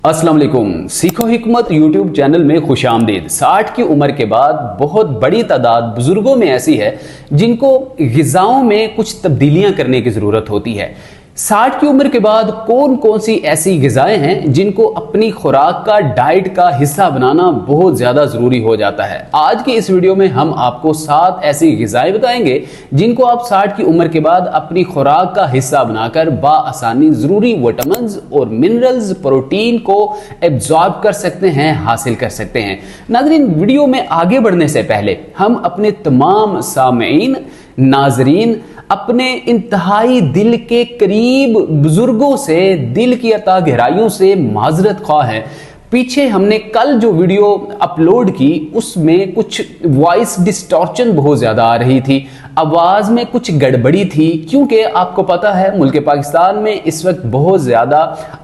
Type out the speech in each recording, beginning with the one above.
अस्सलाम वालेकुम। सीखो हिकमत यूट्यूब चैनल में खुशामदीद। 60 की उम्र के बाद बहुत बड़ी तादाद बुजुर्गों में ऐसी है जिनको ग़िज़ाओं में कुछ तब्दीलियां करने की ज़रूरत होती है। 60 की उम्र के बाद कौन कौन सी ऐसी ग़िज़ाएं हैं जिनको अपनी खुराक का, डाइट का हिस्सा बनाना बहुत ज़्यादा ज़रूरी हो जाता है। आज की इस वीडियो में हम आपको 7 ऐसी ग़िज़ाएं बताएंगे जिनको आप 60 की उम्र के बाद अपनी खुराक का हिस्सा बनाकर बाआसानी ज़रूरी विटामिन्स और मिनरल्स, प्रोटीन को एब्जॉर्ब कर सकते हैं, हासिल कर सकते हैं। नाज़रीन, वीडियो में आगे बढ़ने से पहले हम अपने तमाम सामीन, नाजरीन, अपने इंतहाई दिल के करीब बुजुर्गों से, दिल की अता गहराइयों से माजरत ख्वाह हैं। पीछे हमने कल जो वीडियो अपलोड की उसमें कुछ वॉइस डिस्टॉर्शन बहुत ज़्यादा आ रही थी, आवाज़ में कुछ गड़बड़ी थी, क्योंकि आपको पता है मुल्क पाकिस्तान में इस वक्त बहुत ज़्यादा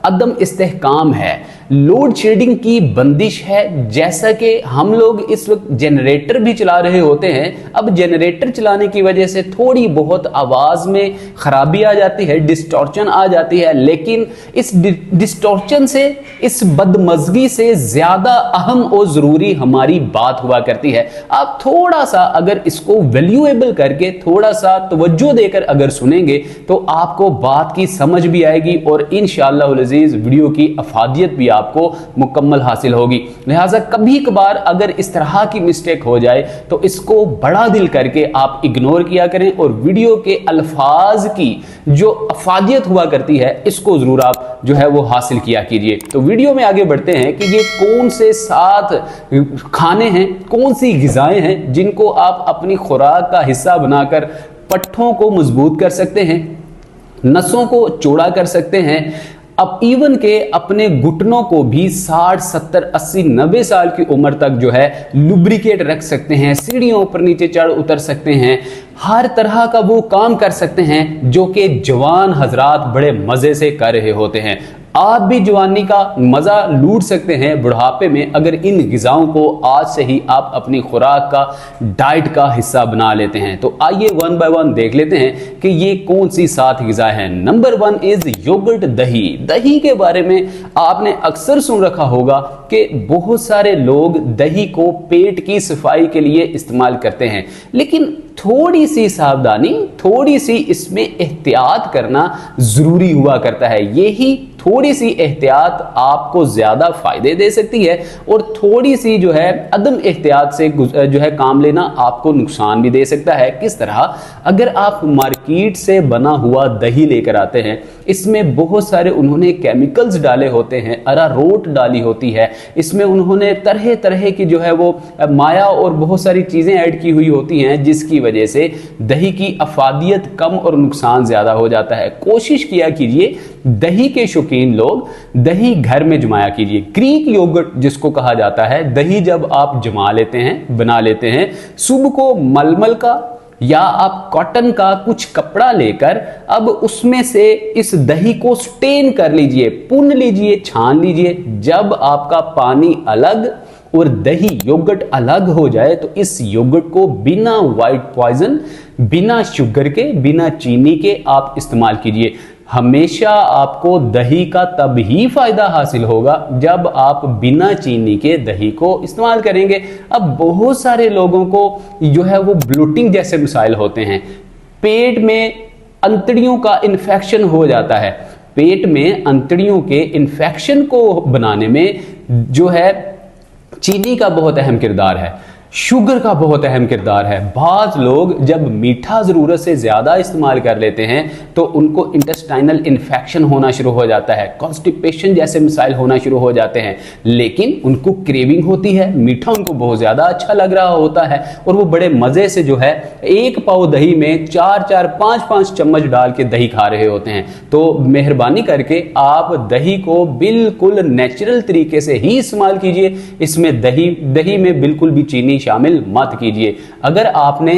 अदम इस्तेहकाम है, लोड शेडिंग की बंदिश है। जैसा कि हम लोग इस वक्त जनरेटर भी चला रहे होते हैं, अब जनरेटर चलाने की वजह से थोड़ी बहुत आवाज़ में ख़राबी आ जाती है, डिस्टॉर्शन आ जाती है, लेकिन इस डिस्टॉर्शन से, इस बदमज़गी से ज़्यादा अहम और ज़रूरी हमारी बात हुआ करती है। आप थोड़ा सा अगर इसको वैल्यूएबल करके थोड़ा सा तवज्जो देकर अगर सुनेंगे तो आपको बात की समझ भी आएगी और इंशाअल्लाह उल अज़ीज़ वीडियो की अफादियत भी आपको मुकम्मल हासिल होगी। लिहाजा कभी कभार अगर इस तरह की मिस्टेक हो जाए तो इसको बड़ा दिल करके आप इग्नोर किया करें और वीडियो के अल्फाज की जो अफादियत हुआ करती है इसको जरूर आप जो है वो हासिल किया कीजिए। तो वीडियो में आगे बढ़ते हैं कि ये कौन से 7 खाने हैं, कौन सी ग़िज़ाएं हैं जिनको आप अपनी खुराक का हिस्सा बनाकर पट्ठों को मजबूत कर सकते हैं, नसों को चौड़ा कर सकते हैं, अब इवन के अपने घुटनों को भी 60, 70, 80, 90 साल की उम्र तक जो है लुब्रिकेट रख सकते हैं, सीढ़ियों ऊपर नीचे चढ़ उतर सकते हैं, हर तरह का वो काम कर सकते हैं जो कि जवान हजरात बड़े मज़े से कर रहे होते हैं। आप भी जवानी का मज़ा लूट सकते हैं बुढ़ापे में अगर इन ग़िज़ाओं को आज से ही आप अपनी खुराक का, डाइट का हिस्सा बना लेते हैं। तो आइए वन बाय वन देख लेते हैं कि ये कौन सी 7 ग़िज़ाएं हैं। नंबर 1 इज़ योगर्ट, दही। दही के बारे में आपने अक्सर सुन रखा होगा कि बहुत सारे लोग दही को पेट की सफाई के लिए इस्तेमाल करते हैं, लेकिन थोड़ी सी सावधानी, थोड़ी सी इसमें एहतियात करना ज़रूरी हुआ करता है। यही थोड़ी सी एहतियात आपको ज़्यादा फ़ायदे दे सकती है और थोड़ी सी जो है अदम एहतियात से जो है काम लेना आपको नुकसान भी दे सकता है। किस तरह? अगर आप मार्केट से बना हुआ दही लेकर आते हैं, इसमें बहुत सारे उन्होंने केमिकल्स डाले होते हैं, अरारोट डाली होती है, इसमें उन्होंने तरह तरह की जो है वो माया और बहुत सारी चीज़ें ऐड की हुई होती हैं, जिसकी वजह से दही की अफादियत कम और नुकसान ज़्यादा हो जाता है। कोशिश किया कीजिए, दही के शौकीन लोग दही घर में जमाया कीजिए। ग्रीक योगर्ट जिसको कहा जाता है, दही जब आप जमा लेते हैं, बना लेते हैं, सुबह को मलमल का या आप कॉटन का कुछ कपड़ा लेकर अब उसमें से इस दही को स्टेन कर लीजिए, पुन लीजिए, छान लीजिए। जब आपका पानी अलग और दही योगर्ट अलग हो जाए तो इस योगर्ट को बिना वाइट पॉइजन, बिना शुगर के, बिना चीनी के आप इस्तेमाल कीजिए। हमेशा आपको दही का तब ही फायदा हासिल होगा जब आप बिना चीनी के दही को इस्तेमाल करेंगे। अब बहुत सारे लोगों को जो है वो ब्लोटिंग जैसे मसाइल होते हैं, पेट में अंतड़ियों का इन्फेक्शन हो जाता है। पेट में अंतड़ियों के इन्फेक्शन को बनाने में जो है चीनी का बहुत अहम किरदार है, शुगर का बहुत अहम किरदार है। बाज़ लोग जब मीठा ज़रूरत से ज़्यादा इस्तेमाल कर लेते हैं तो उनको इंटेस्टाइनल इन्फेक्शन होना शुरू हो जाता है, कॉन्स्टिपेशन जैसे मसाइल होना शुरू हो जाते हैं, लेकिन उनको क्रेविंग होती है, मीठा उनको बहुत ज़्यादा अच्छा लग रहा होता है और वो बड़े मज़े से जो है 1 पाव दही में 4-4, 5-5 चम्मच डाल के दही खा रहे होते हैं। तो मेहरबानी करके आप दही को बिल्कुल नेचुरल तरीके से ही इस्तेमाल कीजिए। इसमें दही में बिल्कुल भी चीनी शामिल मत कीजिए। अगर आपने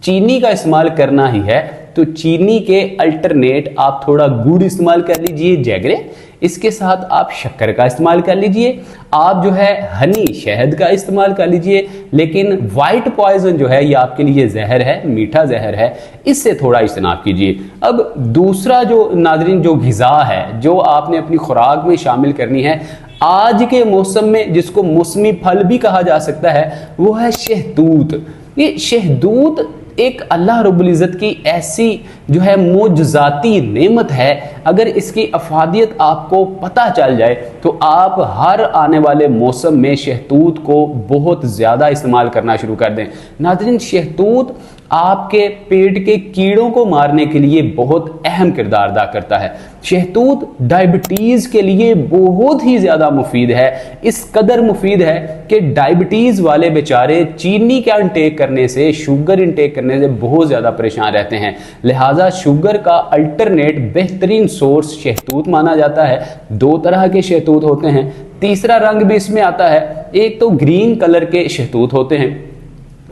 चीनी का इस्तेमाल करना ही है तो चीनी के अल्टरनेट आप थोड़ा गुड़ इस्तेमाल कर लीजिए, जैगरे। इसके साथ आप शक्कर का इस्तेमाल कर लीजिए, आप जो है हनी, शहद का इस्तेमाल कर लीजिए, लेकिन वाइट पॉइजन जो है ये आपके लिए जहर है, मीठा जहर है, इससे थोड़ा इज्तनाब कीजिए। अब दूसरा जो नाज़रीन जो ग़िज़ा है जो आपने अपनी खुराक में शामिल करनी है, आज के मौसम में जिसको मौसमी फल भी कहा जा सकता है वो है शहतूत। ये शहतूत एक अल्लाह रब्बुल इज़्ज़त की ऐसी जो है मोजज़ाती नेमत है, अगर इसकी अफादियत आपको पता चल जाए तो आप हर आने वाले मौसम में शहतूत को बहुत ज़्यादा इस्तेमाल करना शुरू कर दें। नाज़रीन, शहतूत आपके पेट के कीड़ों को मारने के लिए बहुत अहम किरदार अदा करता है। शहतूत डायबिटीज़ के लिए बहुत ही ज़्यादा मुफीद है, इस कदर मुफीद है कि डायबिटीज़ वाले बेचारे चीनी का इंटेक करने से, शुगर इंटेक करने से बहुत ज़्यादा परेशान रहते हैं। लिहाजा शुगर का अल्टरनेट बेहतरीन सोर्स शहतूत माना जाता है। दो तरह के शहतूत होते हैं, तीसरा रंग भी इसमें आता है। एक तो ग्रीन कलर के शहतूत होते हैं,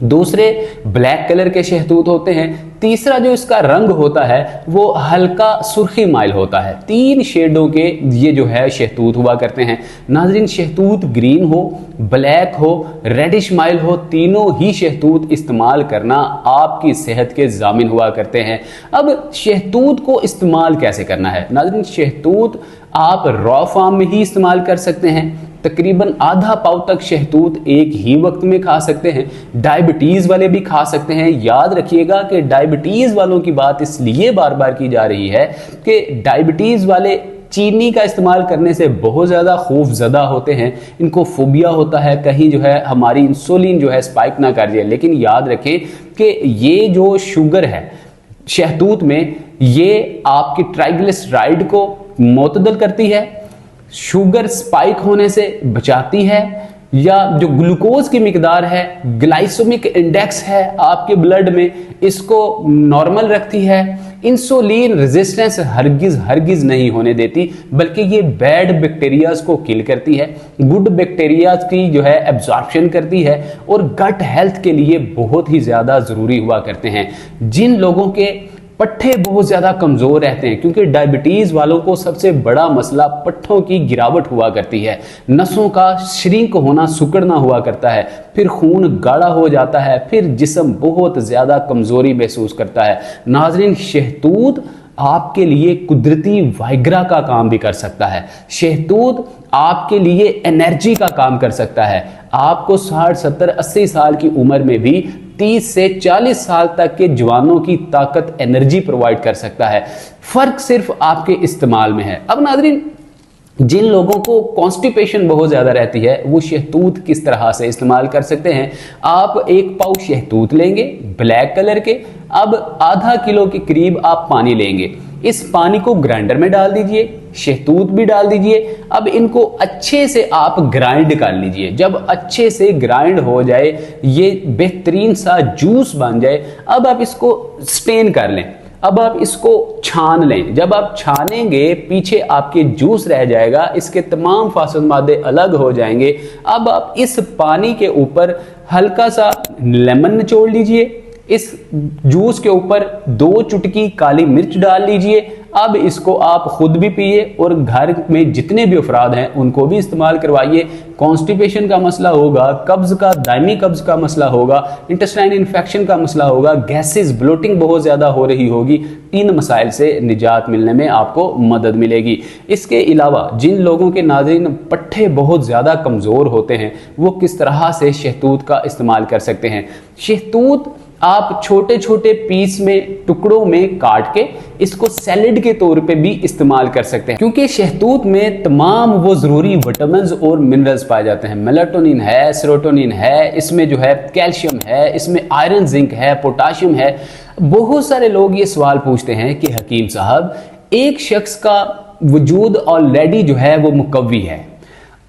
दूसरे ब्लैक कलर के शहतूत होते हैं, तीसरा जो इसका रंग होता है वो हल्का सुर्खी माइल होता है। 3 शेडों के ये जो है शहतूत हुआ करते हैं। नाज़रीन, शहतूत ग्रीन हो, ब्लैक हो, रेडिश माइल हो, तीनों ही शहतूत इस्तेमाल करना आपकी सेहत के जामिन हुआ करते हैं। अब शहतूत को इस्तेमाल कैसे करना है? नाज़रीन, शहतूत आप रॉ फॉर्म में ही इस्तेमाल कर सकते हैं। तकरीबन आधा पाव तक शहतूत एक ही वक्त में खा सकते हैं। डायबिटीज़ वाले भी खा सकते हैं। याद रखिएगा कि डायबिटीज़ वालों की बात इसलिए बार बार की जा रही है कि डायबिटीज़ वाले चीनी का इस्तेमाल करने से बहुत ज़्यादा खौफजदा होते हैं, इनको फोबिया होता है कहीं जो है हमारी इंसुलिन जो है स्पाइक ना कर जाए। लेकिन याद रखें कि ये जो शुगर है शहतूत में, ये आपकी ट्राइग्लिसराइड को मुतदल करती है, शुगर स्पाइक होने से बचाती है, या जो ग्लूकोज की मिकदार है, ग्लाइसेमिक इंडेक्स है आपके ब्लड में, इसको नॉर्मल रखती है। इंसुलिन रेजिस्टेंस हरगिज नहीं होने देती, बल्कि ये बैड बैक्टीरियाज को किल करती है, गुड बैक्टीरियाज की जो है एब्जॉर्प्शन करती है, और गट हेल्थ के लिए बहुत ही ज़्यादा ज़रूरी हुआ करते हैं। जिन लोगों के पट्ठे बहुत ज़्यादा कमज़ोर रहते हैं, क्योंकि डायबिटीज़ वालों को सबसे बड़ा मसला पट्ठों की गिरावट हुआ करती है, नसों का श्रिंक होना, सिकुड़ना हुआ करता है, फिर खून गाढ़ा हो जाता है, फिर जिस्म बहुत ज़्यादा कमज़ोरी महसूस करता है। नाज़रीन, शहतूत आपके लिए कुदरती वाइग्रा का काम भी कर सकता है। शहतूत आपके लिए एनर्जी का काम कर सकता है। आपको 60, 70, 80 साल की उम्र में भी 30 से 40 साल तक के जवानों की ताकत, एनर्जी प्रोवाइड कर सकता है। फर्क सिर्फ आपके इस्तेमाल में है। अब नाज़रीन, जिन लोगों को कॉन्स्टिपेशन बहुत ज़्यादा रहती है वो शहतूत किस तरह से इस्तेमाल कर सकते हैं? आप 1 पाव शहतूत लेंगे ब्लैक कलर के। अब आधा किलो के करीब आप पानी लेंगे, इस पानी को ग्राइंडर में डाल दीजिए, शहतूत भी डाल दीजिए। अब इनको अच्छे से आप ग्राइंड कर लीजिए। जब अच्छे से ग्राइंड हो जाए, ये बेहतरीन सा जूस बन जाए, अब आप इसको स्टेन कर लें। अब आप इसको छान लें। जब आप छानेंगे, पीछे आपके जूस रह जाएगा, इसके तमाम फासद मादे अलग हो जाएंगे। अब आप इस पानी के ऊपर हल्का सा लेमन निचोड़ लीजिए, इस जूस के ऊपर 2 चुटकी काली मिर्च डाल लीजिए। अब इसको आप खुद भी पिए और घर में जितने भी अफराद हैं उनको भी इस्तेमाल करवाइए। कॉन्स्टिपेशन का मसला होगा, कब्ज का, दायमी कब्ज का मसला होगा, इंटेस्टाइन इन्फेक्शन का मसला होगा, गैसेस, ब्लोटिंग बहुत ज़्यादा हो रही होगी, इन मसाइल से निजात मिलने में आपको मदद मिलेगी। इसके अलावा जिन लोगों के नाज़रीन पट्ठे बहुत ज़्यादा कमज़ोर होते हैं वो किस तरह से शहतूत का इस्तेमाल कर सकते हैं? शहतूत आप छोटे छोटे पीस में, टुकड़ों में काट के इसको सैलेड के तौर पे भी इस्तेमाल कर सकते हैं, क्योंकि शहतूत में तमाम वो ज़रूरी विटामिन्स और मिनरल्स पाए जाते हैं। मेलाटोनिन है, सेरोटोनिन है, इसमें जो है कैल्शियम है, इसमें आयरन, जिंक है, पोटाशियम है। बहुत सारे लोग ये सवाल पूछते हैं कि हकीम साहब, एक शख्स का वजूद ऑलरेडी जो है वो मुकव्वी है,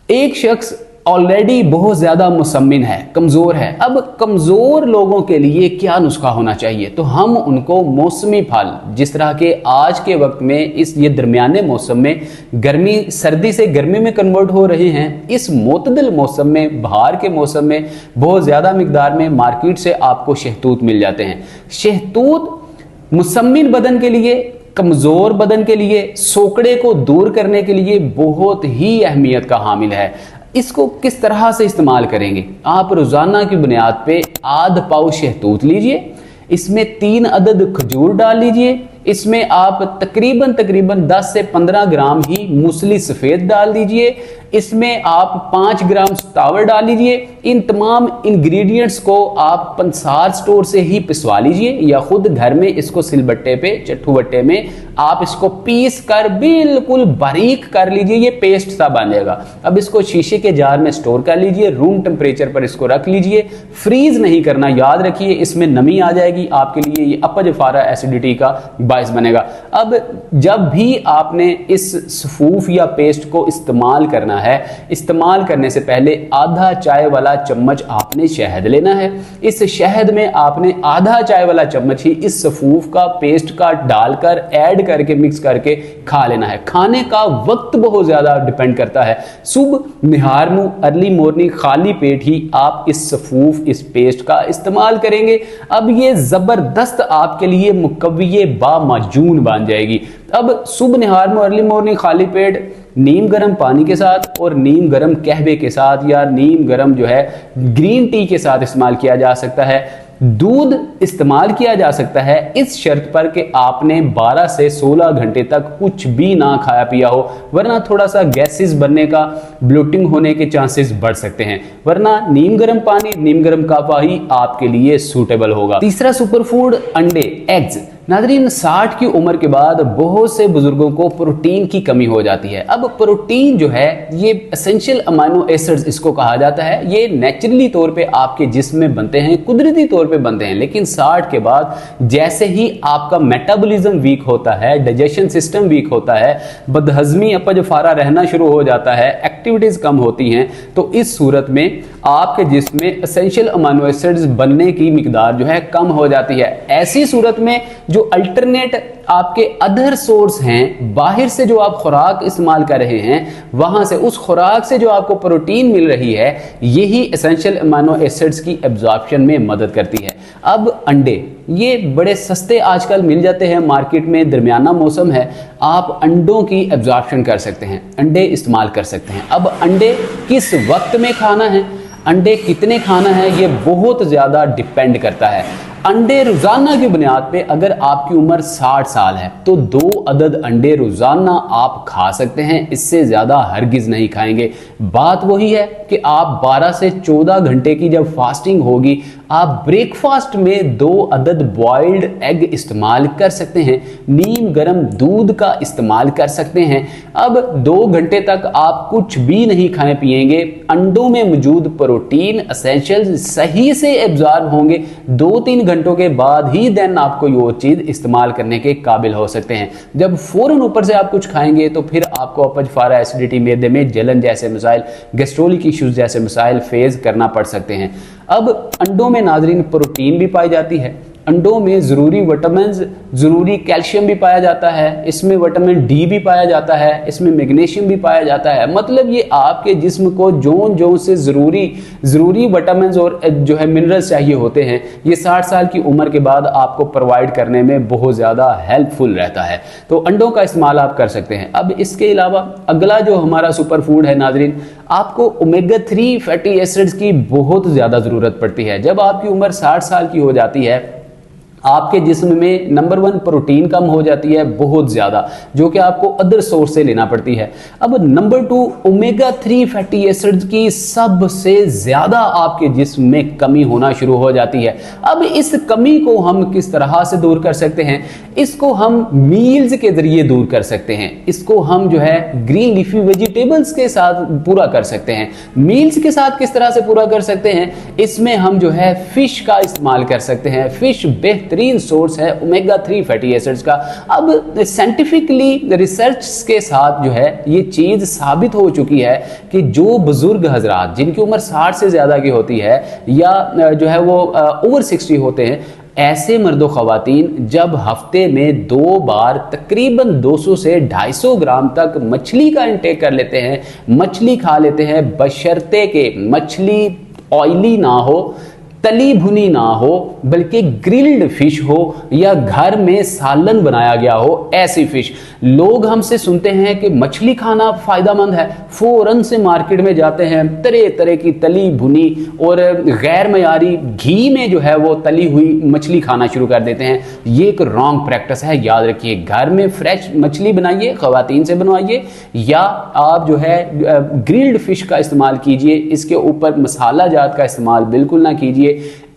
एक शख्स ऑलरेडी बहुत ज़्यादा मुसम्मिन है, कमज़ोर है। अब कमज़ोर लोगों के लिए क्या नुस्खा होना चाहिए? तो हम उनको मौसमी फल, जिस तरह के आज के वक्त में ये दरमियाने मौसम में गर्मी, सर्दी से गर्मी में कन्वर्ट हो रहे हैं, इस मोतदल मौसम में, बहार के मौसम में बहुत ज़्यादा मिकदार में मार्केट से आपको शहतूत मिल जाते हैं। शहतूत मुसम्मिन बदन के लिए, कमज़ोर बदन के लिए, सोकड़े को दूर करने के लिए बहुत ही अहमियत का हामिल है। इसको किस तरह से इस्तेमाल करेंगे? आप रोज़ाना की बुनियाद पे आध पाव शहतूत लीजिए, इसमें 3 अदद खजूर डाल लीजिए, इसमें आप तकरीबन 10 से 15 ग्राम ही मूसली सफ़ेद डाल दीजिए, इसमें आप 5 ग्राम तावर डाल लीजिए। इन तमाम इंग्रेडिएंट्स को आप पंसार स्टोर से ही पिसवा लीजिए या खुद घर में इसको सिलबट्टे पे, चट्टू बट्टे में आप इसको पीस कर बिल्कुल बारीक कर लीजिए। ये पेस्ट सा बन जाएगा। अब इसको शीशे के जार में स्टोर कर लीजिए, रूम टेम्परेचर पर इसको रख लीजिए। फ्रीज नहीं करना, याद रखिए इसमें नमी आ जाएगी, आपके लिए ये अपजफारा एसिडिटी का बायस बनेगा। अब जब भी आपने इस सफूफ या पेस्ट को इस्तेमाल करना है, इस्तेमाल करने से पहले आधा चाय वाला चम्मच आपने शहद लेना है। इस शहद में आपने आधा चाय वाला चम्मच ही इस सफूफ का पेस्ट का डालकर ऐड करके मिक्स करके खा लेना है। खाने का वक्त बहुत ज्यादा डिपेंड करता है। सुबह निहार मुंह, अर्ली मॉर्निंग, खाली पेट ही आप इस सफूफ, इस पेस्ट का इस्तेमाल करेंगे। अब ये जबरदस्त आपके लिए मुकव्विये बामाजून बन जाएगी। अब सुबह निहार में अर्ली मॉर्निंग खाली पेट नीम गर्म पानी के साथ और नीम गर्म कहवे के साथ या नीम गर्म जो है ग्रीन टी के साथ इस्तेमाल किया जा सकता है। दूध इस्तेमाल किया जा सकता है इस शर्त पर कि आपने 12 से 16 घंटे तक कुछ भी ना खाया पिया हो, वरना थोड़ा सा गैसेस बनने का, ब्लोटिंग होने के चांसेस बढ़ सकते हैं। वरना नीम गर्म पानी, नीम गर्म कावा ही आपके लिए सूटेबल होगा। तीसरा सुपरफूड अंडे, एग्स। नाज़रीन, 60 की उम्र के बाद बहुत से बुजुर्गों को प्रोटीन की कमी हो जाती है। अब प्रोटीन जो है ये एसेंशियल अमाइनो एसिड्स इसको कहा जाता है। ये नेचुरली तौर पे आपके जिस्म में बनते हैं, कुदरती तौर पे बनते हैं। लेकिन 60 के बाद जैसे ही आपका मेटाबॉलिज्म वीक होता है, डाइजेशन सिस्टम वीक होता है, बदहजमी, अपजफारा रहना शुरू हो जाता है, एक्टिविटीज कम होती हैं, तो इस सूरत में आपके जिस्म में एसेंशियल अमाइनो एसिड्स बनने की मिकदार जो है कम हो जाती है। ऐसी सूरत में जो अल्टरनेट आपके अदर सोर्स हैं, बाहर से जो आप खुराक इस्तेमाल कर रहे हैं, वहां से उस खुराक से जो आपको प्रोटीन मिल रही है, यही एसेंशियल अमाइनो एसिड्स की एब्जॉर्प्शन में मदद करती है। अब अंडे, ये बड़े सस्ते आजकल मिल जाते हैं मार्केट में, दरमियाना मौसम है, आप अंडों की एब्जॉर्प्शन कर सकते हैं, अंडे इस्तेमाल कर सकते हैं। अब अंडे किस वक्त में खाना है, अंडे कितने खाना है, ये बहुत ज्यादा डिपेंड करता है। अंडे रोजाना की बुनियाद पे अगर आपकी उम्र 60 साल है तो 2 अदद अंडे रोजाना आप खा सकते हैं, इससे ज्यादा हरगिज नहीं खाएंगे। बात वही है कि आप 12 से 14 घंटे की जब फास्टिंग होगी, आप ब्रेकफास्ट में 2 अदद बॉइल्ड एग इस्तेमाल कर सकते हैं, नीम गर्म दूध का इस्तेमाल कर सकते हैं। अब 2 घंटे तक आप कुछ भी नहीं खाए पिएंगे, अंडों में मौजूद प्रोटीन एसेंशियल्स सही से एब्जॉर्ब होंगे। 2-3 घंटों के बाद ही देन आपको ये चीज इस्तेमाल करने के काबिल हो सकते हैं। जब फौरन ऊपर से आप कुछ खाएंगे तो फिर आपको अपजफारा एसिडिटी, मैदे में जलन जैसे मसाइल, गैस्ट्रोलिक इश्यूज जैसे मसाइल फेस करना पड़ सकते हैं। अब अंडों में नाज़रीन प्रोटीन भी पाई जाती है, अंडों में ज़रूरी विटामिन, ज़रूरी कैल्शियम भी पाया जाता है, इसमें विटामिन डी भी पाया जाता है, इसमें मैग्नीशियम भी पाया जाता है। मतलब ये आपके जिस्म को जोन से ज़रूरी विटामिन और जो है मिनरल्स चाहिए होते हैं, ये 60 साल की उम्र के बाद आपको प्रोवाइड करने में बहुत ज़्यादा हेल्पफुल रहता है। तो अंडों का इस्तेमाल आप कर सकते हैं। अब इसके अलावा अगला जो हमारा सुपर फूड है नाज़रीन, आपको ओमेगा 3 फैटी एसिड्स की बहुत ज़्यादा ज़रूरत पड़ती है। जब आपकी उम्र 60 साल की हो जाती है, आपके जिस्म में नंबर 1 प्रोटीन कम हो जाती है बहुत ज्यादा, जो कि आपको अदर सोर्स से लेना पड़ती है। अब नंबर 2 ओमेगा 3 फैटी एसिड्स की सबसे ज्यादा आपके जिस्म में कमी होना शुरू हो जाती है। अब इस कमी को हम किस तरह से दूर कर सकते हैं? इसको हम मील्स के जरिए दूर कर सकते हैं। इसको हम जो है ग्रीन लीफी वेजिटेबल्स के साथ पूरा कर सकते हैं। मील्स के साथ किस तरह से पूरा कर सकते हैं? इसमें हम जो है फिश का इस्तेमाल कर सकते हैं। फिश बेहतरीन सोर्स है ओमेगा 3 फैटी एसिड्स का। अब साइंटिफिकली रिसर्च के साथ जो है ये चीज साबित हो चुकी है कि जो बुजुर्ग हजरात जिनकी उम्र 60 से ज्यादा की होती है या जो है वो ओवर 60 होते हैं, ऐसे मर्दो खवातीन जब हफ्ते में 2 बार तकरीबन 200 से 250 ग्राम तक मछली का इंटेक कर लेते हैं, मछली खा लेते हैं, बशर्ते के मछली ऑयली ना हो, तली भुनी ना हो बल्कि ग्रिल्ड फिश हो या घर में सालन बनाया गया हो, ऐसी फिश। लोग हमसे सुनते हैं कि मछली खाना फायदेमंद है, फौरन से मार्केट में जाते हैं, तरह तरह की तली भुनी और गैर मयारी घी में जो है वो तली हुई मछली खाना शुरू कर देते हैं। ये एक रॉन्ग प्रैक्टिस है, याद रखिए। घर में फ्रेश मछली बनाइए, खवातीन से बनवाइए, या आप जो है ग्रिल्ड फिश का इस्तेमाल कीजिए। इसके ऊपर मसाला जात का इस्तेमाल बिल्कुल ना कीजिए।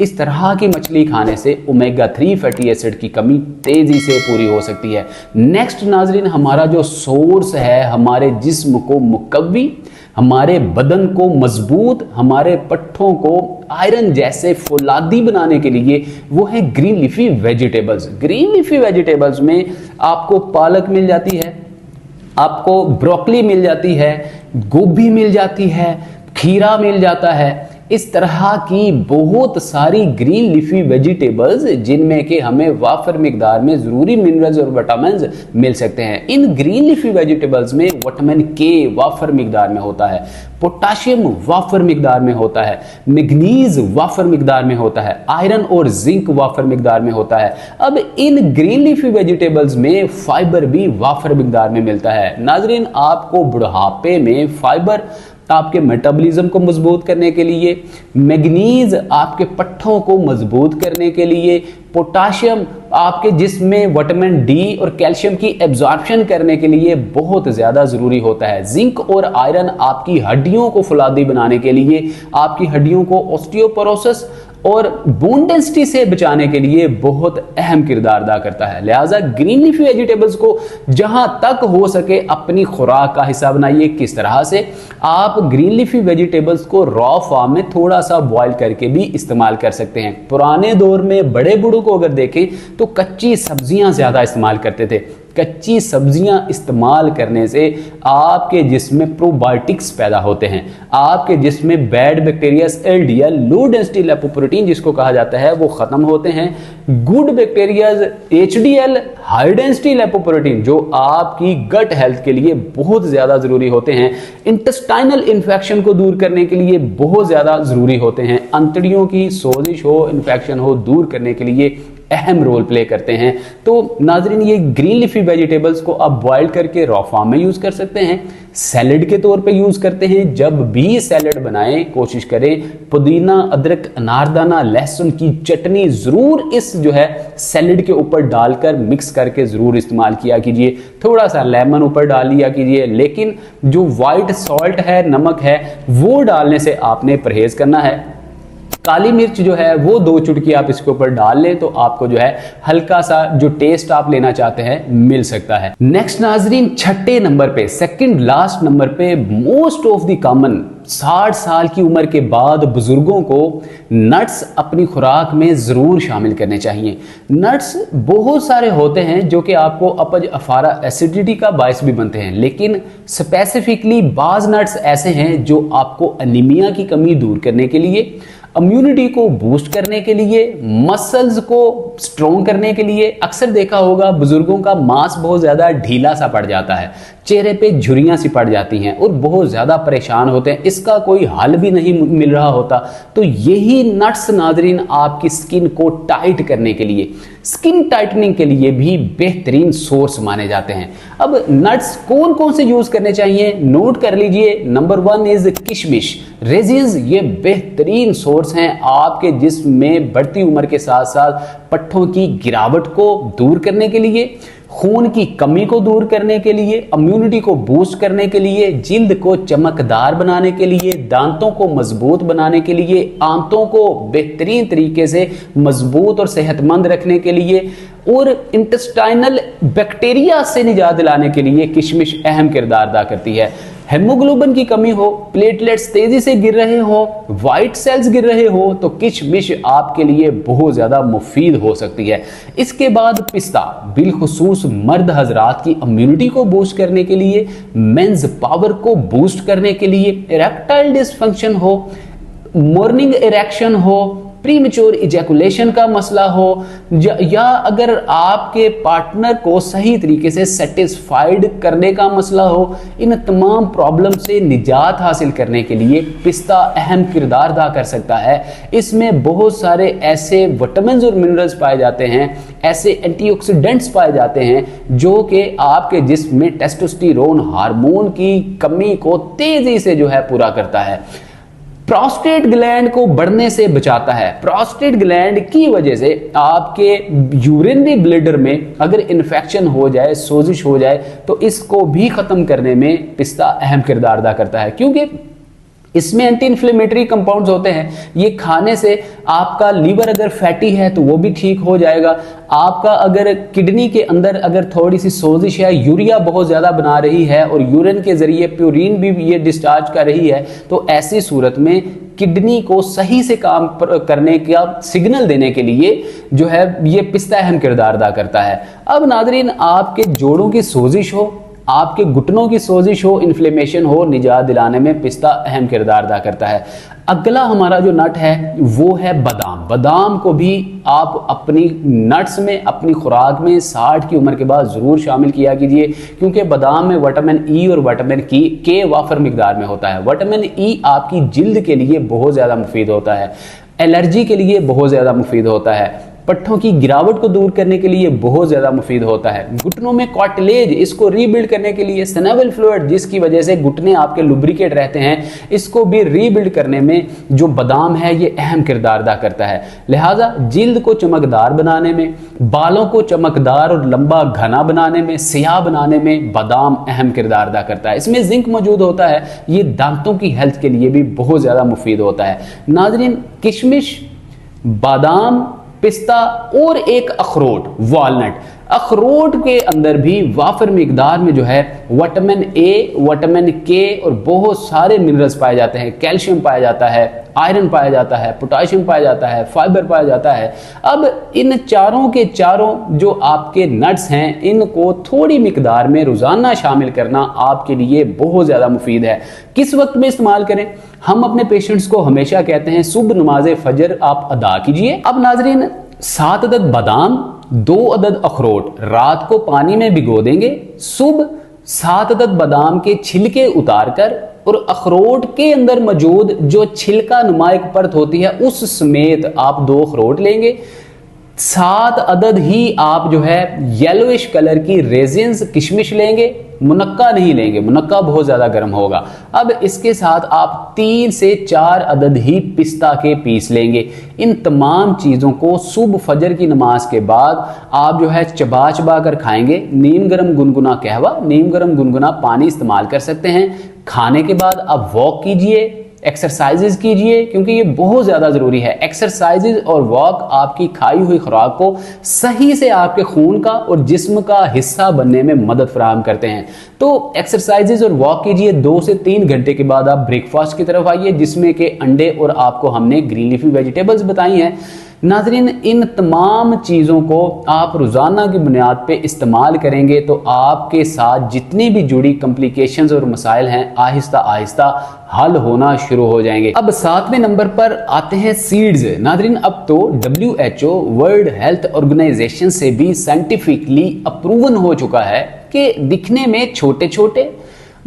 इस तरह की मछली खाने से ओमेगा 3 फैटी एसिड की कमी तेजी से पूरी हो सकती है। नेक्स्ट नाजरीन, हमारा जो सोर्स है हमारे जिस्म को मुकव्वी, हमारे बदन को मजबूत, हमारे पट्ठों को आयरन जैसे फौलादी बनाने के लिए, वो है green leafy vegetables. Green leafy vegetables में आपको पालक मिल जाती है, आपको ब्रोकली मिल जाती है, गोभी मिल जाती है, खीरा मिल जाता है। इस तरह की बहुत सारी ग्रीन लीफी वेजिटेबल्स जिनमें कि हमें वाफर मिकदार में जरूरी मिनरल्स और विटामिन्स मिल सकते हैं। इन ग्रीन लीफी वेजिटेबल्स में विटामिन के वाफर मिकदार में होता है, पोटाशियम वाफर मिकदार में होता है, मैग्नीज वाफर मिकदार में होता है, आयरन और जिंक वाफर मिकदार में होता है। अब इन ग्रीन लीफी वेजिटेबल्स में फाइबर भी वाफर मिकदार में मिलता है। नाजरीन, आपको बुढ़ापे में फाइबर आपके मेटाबॉलिज्म को मजबूत करने के लिए, मैग्नीज आपके पट्ठों को मजबूत करने के लिए, पोटाशियम आपके जिस्म में विटामिन डी और कैल्शियम की एब्जॉर्प्शन करने के लिए बहुत ज्यादा जरूरी होता है। जिंक और आयरन आपकी हड्डियों को फुलादी बनाने के लिए, आपकी हड्डियों को ऑस्टियोपोरोसिस और बोन डेंसिटी से बचाने के लिए बहुत अहम किरदार अदा करता है। लिहाजा ग्रीन लीफी वेजिटेबल्स को जहां तक हो सके अपनी खुराक का हिस्सा बनाइए। किस तरह से? आप ग्रीन लीफी वेजिटेबल्स को रॉ फॉर्म में थोड़ा सा बॉईल करके भी इस्तेमाल कर सकते हैं। पुराने दौर में बड़े बूढ़ों को अगर देखें तो कच्ची सब्जियां ज्यादा इस्तेमाल करते थे। कच्ची सब्जियां इस्तेमाल करने से आपके जिस्म में प्रोबायोटिक्स पैदा होते हैं, आपके जिस्म में bad bacterias LDL low density lipoprotein जिसको कहा जाता है वो खत्म होते हैं। Good bacterias HDL high density lipoprotein जो आपकी गट हेल्थ के लिए बहुत ज्यादा जरूरी होते हैं, इंटेस्टाइनल इन्फेक्शन को दूर करने के लिए बहुत ज्यादा जरूरी होते हैं, अंतड़ियों की सोजिश हो, इन्फेक्शन हो दूर करने के लिए अहम रोल प्ले करते हैं। तो नाजरीन, ये ग्रीन लीफी वेजिटेबल्स को आप बॉइल करके रॉ फॉर्म में यूज कर सकते हैं, सैलेड के तौर पे यूज करते हैं। जब भी सैलेड बनाएं कोशिश करें पुदीना, अदरक, अनारदाना, लहसुन की चटनी जरूर इस जो है सैलेड के ऊपर डालकर मिक्स करके जरूर इस्तेमाल किया कीजिए। थोड़ा सा लेमन ऊपर डाल लिया कीजिए, लेकिन जो व्हाइट सॉल्ट है, नमक है, वो डालने से आपने परहेज करना है। काली मिर्च जो है वो 2 चुटकी आप इसके ऊपर डाल लें तो आपको जो है हल्का सा जो टेस्ट आप लेना चाहते हैं मिल सकता है। नेक्स्ट नाजरीन, छठे नंबर पे, सेकंड लास्ट नंबर पे, मोस्ट ऑफ द कॉमन 60 साल की उम्र के बाद बुजुर्गों को नट्स अपनी खुराक में जरूर शामिल करने चाहिए। नट्स बहुत सारे होते हैं जो कि आपको अपज, अफारा, एसिडिटी का बायस भी बनते हैं, लेकिन स्पेसिफिकली बाज नट्स ऐसे हैं जो आपको एनीमिया की कमी दूर करने के लिए, इम्यूनिटी को बूस्ट करने के लिए, मसल्स को स्ट्रॉन्ग करने के लिए। अक्सर देखा होगा बुजुर्गों का मांस बहुत ज्यादा ढीला सा पड़ जाता है, चेहरे पे झुर्रियां सी पड़ जाती हैं और बहुत ज्यादा परेशान होते हैं, इसका कोई हल भी नहीं मिल रहा होता। तो यही नट्स नाजरीन आपकी स्किन को टाइट करने के लिए, स्किन टाइटनिंग के लिए भी बेहतरीन सोर्स माने जाते हैं। अब नट्स कौन कौन से यूज करने चाहिए, नोट कर लीजिए। नंबर 1 इज किशमिश, रेजिन्स। ये बेहतरीन सोर्स हैं आपके जिस्म में बढ़ती उम्र के साथ साथ पट्ठों की गिरावट को दूर करने के लिए, खून की कमी को दूर करने के लिए, इम्यूनिटी को बूस्ट करने के लिए, जिल्द को चमकदार बनाने के लिए, दांतों को मजबूत बनाने के लिए, आंतों को बेहतरीन तरीके से मजबूत और सेहतमंद रखने के लिए और इंटेस्टाइनल बैक्टीरिया से निजात दिलाने के लिए किशमिश अहम किरदार अदा करती है। हेमोग्लोबिन की कमी हो, प्लेटलेट्स तेजी से गिर रहे हो, व्हाइट सेल्स गिर रहे हो, तो किशमिश आपके लिए बहुत ज्यादा मुफीद हो सकती है। इसके बाद पिस्ता, बिलखुसूस मर्द हजरात की इम्यूनिटी को बूस्ट करने के लिए, मेंस पावर को बूस्ट करने के लिए, इरेक्टाइल डिसफंक्शन हो, मॉर्निंग इरेक्शन हो, प्रीमेच्योर इजैकुलेशन का मसला हो, या अगर आपके पार्टनर को सही तरीके से सेटिस्फाइड करने का मसला हो, इन तमाम प्रॉब्लम से निजात हासिल करने के लिए पिस्ता अहम किरदार अदा कर सकता है। इसमें बहुत सारे ऐसे विटामिन्स और मिनरल्स पाए जाते हैं, ऐसे एंटीऑक्सीडेंट्स पाए जाते हैं जो कि आपके जिस्म में टेस्टोस्टेरोन हार्मोन की कमी को तेजी से जो है पूरा करता है। प्रोस्टेट ग्लैंड को बढ़ने से बचाता है। प्रोस्टेट ग्लैंड की वजह से आपके यूरिनरी ब्लैडर में अगर इन्फेक्शन हो जाए, सोजिश हो जाए, तो इसको भी खत्म करने में पिस्ता अहम किरदार अदा करता है, क्योंकि इसमें एंटी इन्फ्लेमेटरी कंपाउंड्स होते हैं। ये खाने से आपका लीवर अगर फैटी है तो वो भी ठीक हो जाएगा। आपका अगर किडनी के अंदर अगर थोड़ी सी सोजिश है, यूरिया बहुत ज़्यादा बना रही है और यूरिन के ज़रिए प्यूरिन भी ये डिस्चार्ज कर रही है, तो ऐसी सूरत में किडनी को सही से काम करने का सिग्नल देने के लिए जो है ये पिस्ता अहम किरदार अदा करता है। अब नाज़रीन, आपके जोड़ों की सोजिश हो, आपके घुटनों की सोजिश हो, इन्फ्लेमेशन हो, निजात दिलाने में पिस्ता अहम किरदार अदा करता है। अगला हमारा जो नट है वो है बादाम। बादाम को भी आप अपनी नट्स में, अपनी खुराक में 60 की उम्र के बाद ज़रूर शामिल किया कीजिए, क्योंकि बादाम में विटामिन ई और विटामिन के वाफर मिकदार में होता है। विटामिन ई आपकी जिल्द के लिए बहुत ज़्यादा मुफीद होता है, एलर्जी के लिए बहुत ज़्यादा मुफीद होता है, पट्ठों की गिरावट को दूर करने के लिए बहुत ज़्यादा मुफीद होता है, घुटनों में कार्टिलेज इसको रीबिल्ड करने के लिए, सिनेवल फ्लूइड जिसकी वजह से घुटने आपके लुब्रिकेट रहते हैं, इसको भी रीबिल्ड करने में जो बादाम है ये अहम किरदार अदा करता है। लिहाजा जिल्द को चमकदार बनाने में, बालों को चमकदार और लंबा घना बनाने में, स्याह बनाने में बादाम अहम किरदार अदा करता है। इसमें जिंक मौजूद होता है, ये दांतों की हेल्थ के लिए भी बहुत ज़्यादा मुफीद होता है। नाज़रीन, किशमिश, बादाम, पिस्ता और एक अखरोट, वॉलनट, अखरोट के अंदर भी वाफर मिकदार में जो है विटामिन ए, विटामिन के और बहुत सारे मिनरल्स पाए जाते हैं। कैल्शियम पाया जाता है, आयरन पाया जाता है, पोटाशियम पाया जाता है, फाइबर पाया जाता है। अब इन चारों के चारों जो आपके नट्स हैं, इनको थोड़ी मिकदार में रोजाना शामिल करना आपके लिए बहुत ज्यादा मुफीद है। किस वक्त में इस्तेमाल करें? हम अपने पेशेंट्स को हमेशा कहते हैं सुबह नमाज फजर आप अदा कीजिए। अब नाजरीन, 7 अदद बादाम, 2 अदद अखरोट रात को पानी में भिगो देंगे। सुबह 7 अदद बादाम के छिलके उतारकर और अखरोट के अंदर मौजूद जो छिलका नुमा एक परत होती है उस समेत आप 2 अखरोट लेंगे। 7 अदद ही आप जो है येलोइश कलर की रेजिन्स किशमिश लेंगे, मुनक्का नहीं लेंगे, मुनक्का बहुत ज्यादा गर्म होगा। अब इसके साथ आप 3 से 4 अदद ही पिस्ता के पीस लेंगे। इन तमाम चीज़ों को सुबह फजर की नमाज के बाद आप जो है चबा चबा कर खाएंगे। नीम गर्म गुनगुना कहवा, नीम गर्म गुनगुना पानी इस्तेमाल कर सकते हैं। खाने के बाद आप वॉक कीजिए, एक्सरसाइजेज कीजिए, क्योंकि ये बहुत ज़्यादा ज़रूरी है। एक्सरसाइजेज और वॉक आपकी खाई हुई खुराक को सही से आपके खून का और जिस्म का हिस्सा बनने में मदद फराहम करते हैं। तो एक्सरसाइजेज और वॉक कीजिए। 2 से 3 घंटे के बाद आप ब्रेकफास्ट की तरफ आइए, जिसमें कि अंडे और आपको हमने ग्रीन लीफी वेजिटेबल्स बताई हैं। नाज़रीन, इन तमाम चीज़ों को आप रोज़ाना की बुनियाद पे इस्तेमाल करेंगे तो आपके साथ जितनी भी जुड़ी कॉम्प्लिकेशंस और मसाइल हैं आहिस्ता आहिस्ता हल होना शुरू हो जाएंगे। अब 7वें नंबर पर आते हैं सीड्स। नाज़रीन, अब तो WHO वर्ल्ड हेल्थ ऑर्गेनाइजेशन से भी साइंटिफिकली अप्रूवन हो चुका है कि दिखने में छोटे छोटे,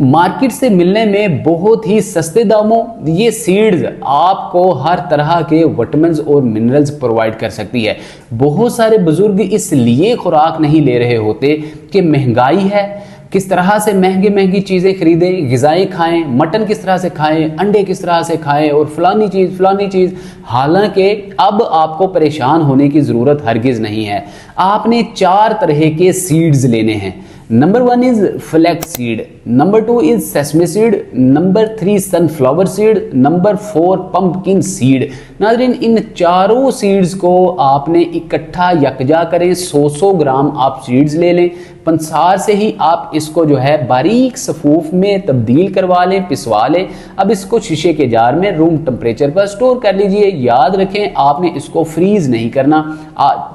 मार्केट से मिलने में बहुत ही सस्ते दामों ये सीड्स आपको हर तरह के विटामिन्स और मिनरल्स प्रोवाइड कर सकती है। बहुत सारे बुजुर्ग इसलिए खुराक नहीं ले रहे होते कि महंगाई है, किस तरह से महंगी महंगी चीज़ें खरीदें, ग़िज़ाएँ खाएं, मटन किस तरह से खाएं, अंडे किस तरह से खाएं और फलानी चीज़। हालांकि अब आपको परेशान होने की ज़रूरत हरगिज़ नहीं है। आपने 4 तरह के सीड्स लेने हैं। Number 1 is flax seed, number 2 is sesame seed, number 3 sunflower seed, number 4 pumpkin seed. नाज़रीन, इन चारों सीड्स को आपने इकट्ठा यकजा करें। 100 ग्राम आप सीड्स ले लें। पंसार से ही आप इसको जो है बारीक सफूफ में तब्दील करवा लें, पिसवा लें। अब इसको शीशे के जार में रूम टेम्परेचर पर स्टोर कर लीजिए। याद रखें, आपने इसको फ्रीज नहीं करना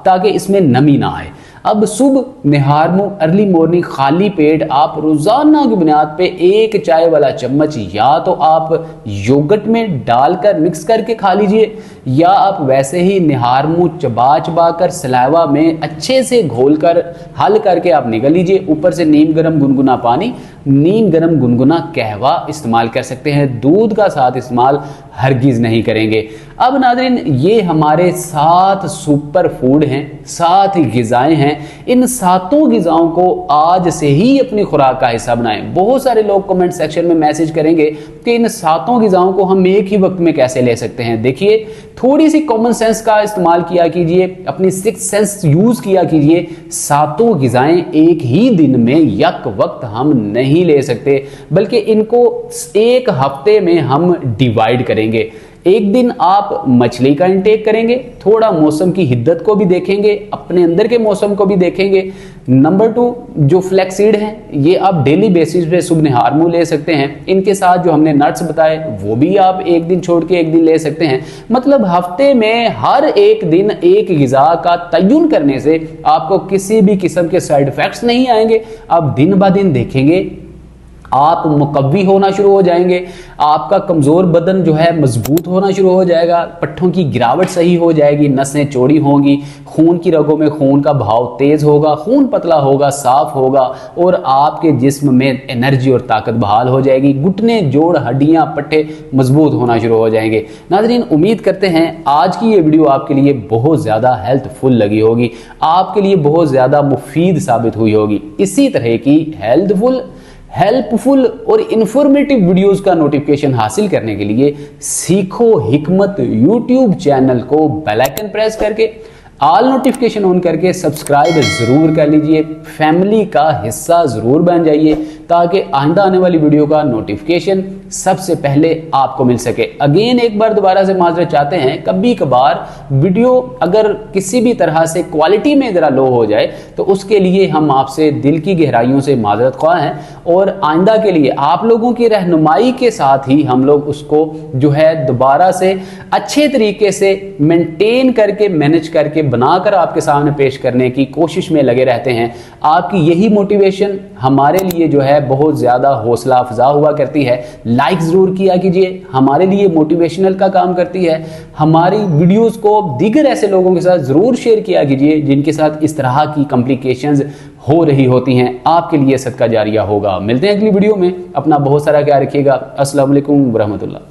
ताकि इसमें नमी ना आए। अब सुबह निहार मुंह अर्ली मॉर्निंग खाली पेट आप रोजाना की बुनियाद पे एक चाय वाला चम्मच या तो आप योगर्ट में डालकर मिक्स करके खा लीजिए, या आप वैसे ही निहार मुंह चबा चबा कर सलाइवा में अच्छे से घोलकर हल करके आप निगल लीजिए। ऊपर से नीम गर्म गुनगुना पानी, नीम गर्म गुनगुना कहवा इस्तेमाल कर सकते हैं। दूध का साथ इस्तेमाल हरगिज नहीं करेंगे। अब नाज़रीन, ये हमारे 7 सुपर फूड हैं, 7 ग़िज़ाएं हैं। इन 7 ग़िज़ाओं को आज से ही अपनी खुराक का हिस्सा बनाएं। बहुत सारे लोग कमेंट सेक्शन में मैसेज करेंगे कि इन 7 ग़िज़ाओं को हम एक ही वक्त में कैसे ले सकते हैं। देखिए, थोड़ी सी कॉमन सेंस का इस्तेमाल किया कीजिए, अपनी सिक्स सेंस यूज़ किया कीजिए। 7 ग़िज़ाएं एक ही दिन में यक वक्त हम नहीं ले सकते, बल्कि इनको एक हफ्ते में हम डिवाइड करेंगे। एक दिन आप मछली का इंटेक करेंगे, थोड़ा मौसम की हिद्दत को भी देखेंगे, अपने अंदर के मौसम को भी देखेंगे। नंबर 2, जो फ्लैक्सीड हैं, ये आप डेली बेसिस पे सुबह निहार मुंह ले सकते हैं। इनके साथ जो हमने नट्स बताए वो भी आप एक दिन छोड़ के एक दिन ले सकते हैं। मतलब हफ्ते में हर एक दिन एक ग़िज़ा का तयन करने से आपको किसी भी किस्म के साइड इफेक्ट्स नहीं आएंगे। आप दिन ब दिन देखेंगे आप मुकव्वी होना शुरू हो जाएंगे, आपका कमज़ोर बदन जो है मजबूत होना शुरू हो जाएगा, पट्ठों की गिरावट सही हो जाएगी, नसें चौड़ी होंगी, खून की रगों में खून का बहाव तेज़ होगा, खून पतला होगा, साफ होगा, और आपके जिस्म में एनर्जी और ताकत बहाल हो जाएगी। घुटने, जोड़, हड्डियां, पट्टे मजबूत होना शुरू हो जाएंगे। नाज़रीन, उम्मीद करते हैं आज की ये वीडियो आपके लिए बहुत ज़्यादा हेल्थफुल लगी होगी, आपके लिए बहुत ज़्यादा मुफीद साबित हुई होगी। इसी तरह की हेल्पफुल और इंफॉर्मेटिव वीडियोस का नोटिफिकेशन हासिल करने के लिए सीखो हिकमत यूट्यूब चैनल को बेल आइकन प्रेस करके ऑल नोटिफिकेशन ऑन करके सब्सक्राइब जरूर कर लीजिए, फैमिली का हिस्सा जरूर बन जाइए, ताकि आइंदा आने वाली वीडियो का नोटिफिकेशन सबसे पहले आपको मिल सके। अगेन एक बार दोबारा से माजरत चाहते हैं, कभी कभार वीडियो अगर किसी भी तरह से क्वालिटी में ज़रा लो हो जाए तो उसके लिए हम आपसे दिल की गहराइयों से माजरत ख्वाह हैं, और आइंदा के लिए आप लोगों की रहनुमाई के साथ ही हम लोग उसको जो है दोबारा से अच्छे तरीके से मेंटेन करके मैनेज करके बनाकर आपके सामने पेश करने की कोशिश में लगे रहते हैं। आपकी यही मोटिवेशन हमारे लिए जो है बहुत ज़्यादा हौसला अफजा हुआ करती है। लाइक ज़रूर किया कीजिए, हमारे लिए मोटिवेशनल का काम करती है। हमारी वीडियोस को दीगर ऐसे लोगों के साथ ज़रूर शेयर किया कीजिए जिनके साथ इस तरह की कॉम्प्लिकेशंस हो रही होती हैं। आपके लिए सदका जारिया होगा। मिलते हैं अगली वीडियो में, अपना बहुत सारा ख्याल रखिएगा। अस्सलाम वालेकुम व रहमतुल्लाह।